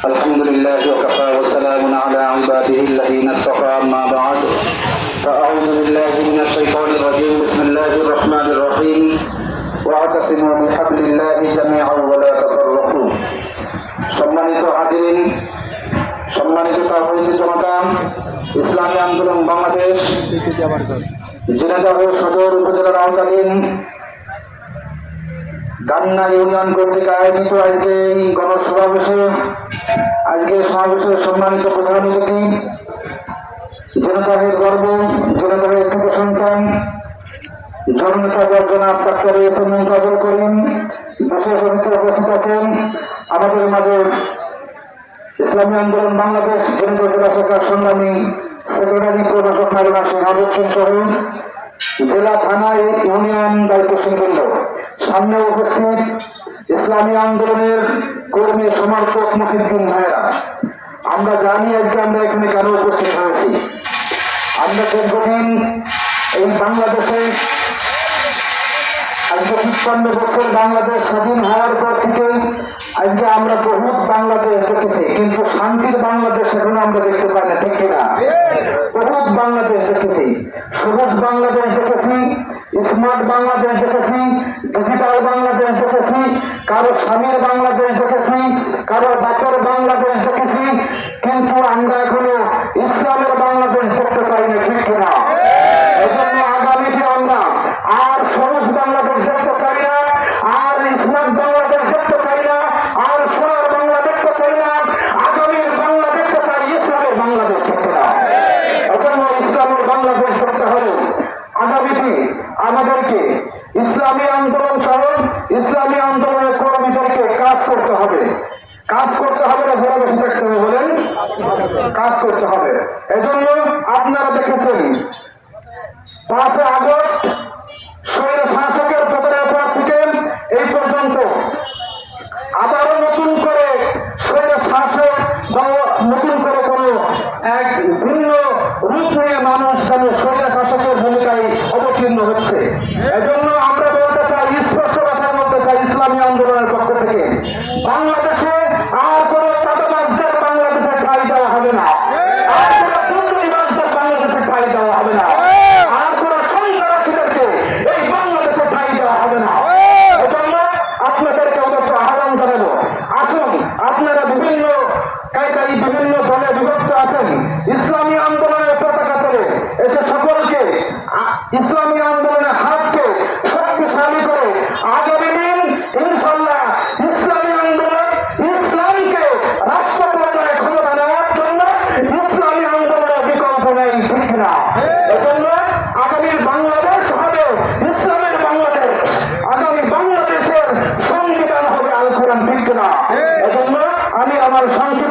الحمد لله وكفى وسلام على عباده الذين اصطفى أما بعد فأعوذ بالله من الشيطان الرجيم بسم الله الرحمن الرحيم واعتصموا بحبل الله جميعا ولا تفرقوا সম্মানিত হাজিরিন, সম্মানিত তাওহীদি জনতা, ইসলামী আন্দোলন বাংলাদেশ ঝিনাইদহ সদর উপজেলার আওতাধীন গান্না ইউনিয়ন কর্তৃক আয়োজিত আজকে এই গণসমাবেশে সম্মানিত প্রধান অতিথি, জনতাহের গর্ব, জনতাহের কৃত সন্তান জননেতা জনাব ডাক্তার এস এম মুনতাজুল করিম বিশেষ অতিথি উপস্থিত আছেন। আমাদের মাঝে ইসলামী আন্দোলন বাংলাদেশ ঝিনাইদহ জেলা শাখার সংগ্রামী সেক্রেটারি প্রভাষক মাওলানা শাহাবুদ্দিন হোসেন সহ জেলা থানা ইউনিয়ন দায়িত্বশীল বৃন্দ, সামনে উপস্থিত ইসলামী আন্দোলনের কর্মী সমর্থক মুহিদ্দিন ভাইরা, আমরা জানি আজকে আমরা এখানে কেন উপস্থিত হয়েছি। আমরা দীর্ঘদিন এই বাংলাদেশে আজকে ৫৫ বছর বাংলাদেশ স্বাধীন হওয়ার পর থেকে আজকে আমরা বহুত বাংলাদেশ দেখেছি, কিন্তু শান্তির বাংলাদেশ এখনো আমরা দেখতে পাই না, ঠিক কিনা? বহুত বাংলাদেশ দেখেছি, সবুজ বাংলাদেশ দেখেছি, স্মার্ট বাংলাদেশ দেখেছি, ডিজিটাল বাংলাদেশ দেখেছি, কারো স্বামীর বাংলাদেশ দেখেছি, কারো বাপের বাংলাদেশ দেখেছি, কিন্তু আমরা এখনো ইসলামের বাংলাদেশ দেখতে পাই না, ঠিক কিনা? এজন্য আগামীতে আমরা আর সবুজ বাংলাদেশ দেখতে চাই না, আর স্মার্ট বাংলাদেশ দেখতে চাই না, আর সোনার বাংলা দেখতে চাই না, আগামীর বাংলা দেখতে চাই, ইসলামের বাংলাদেশ দেখতে না। এজন্য ইসলামের বাংলাদেশ দেখতে হলে আগামীতে আমাদেরকে ইসলামী আন্দোলন সহ ইসলামী আন্দোলনের কর্মীদেরকে কাজ করতে হবে। কাজ করতে হবে না ঘরে বসে থাকতে হবে, বলেন? কাজ করতে হবে। এজন্য আপনারা দেখেছেন ৫ আগস্ট স্বৈর শাসকের পতনের পর থেকে এই পর্যন্ত আবারও নতুন করে স্বৈর শাসক নতুন করে কোন এক ভিন্ন রূপ নিয়ে মানুষ স্বৈর শাসকের ভূমিকায় অবতীর্ণ হচ্ছে। এজন্য আমরা বলতে চাই, স্পষ্ট ভাষায় বলতে চাই, ইসলামী আন্দোলনের পক্ষ থেকে বাংলাদেশে আর কোন চাঁদাবাজদের বাংলাদেশে ঠাঁই দেওয়া হবে না, আর কোন দুর্নীতিবাজদের বাংলাদেশে ঠাঁই দেওয়া হবে না, আর কোন সন্ত্রাসীদেরকে এই বাংলাদেশে ঠাঁই দেওয়া হবে না। এজন্য আপনাদেরকে অবশ্য আহ্বান জানাবো, আসুন আপনারা বিভিন্ন কায়দায় বিভিন্ন দলে বিভক্ত আছেন, ইসলামী আন্দোলনের পতাকা তলে এসে সকলকে ইসলামী আন্দোলনের হাতকে শক্তিশালী করে আগামী দিন ইনশাল্লাহ ইসলামী আন্দোলন ইসলামকে রাষ্ট্র পর্যায়ে ক্ষমতা নেওয়ার জন্য ইসলামী আন্দোলনের বিকল্প নেই, ঠিক না? এজন্য আগামীর বাংলাদেশ হবে ইসলামের বাংলাদেশ, আগামী বাংলাদেশের সংবিধান হবে আল কোরআন, ঠিক না? এজন্য আমি আমার সংক্ষিপ্ত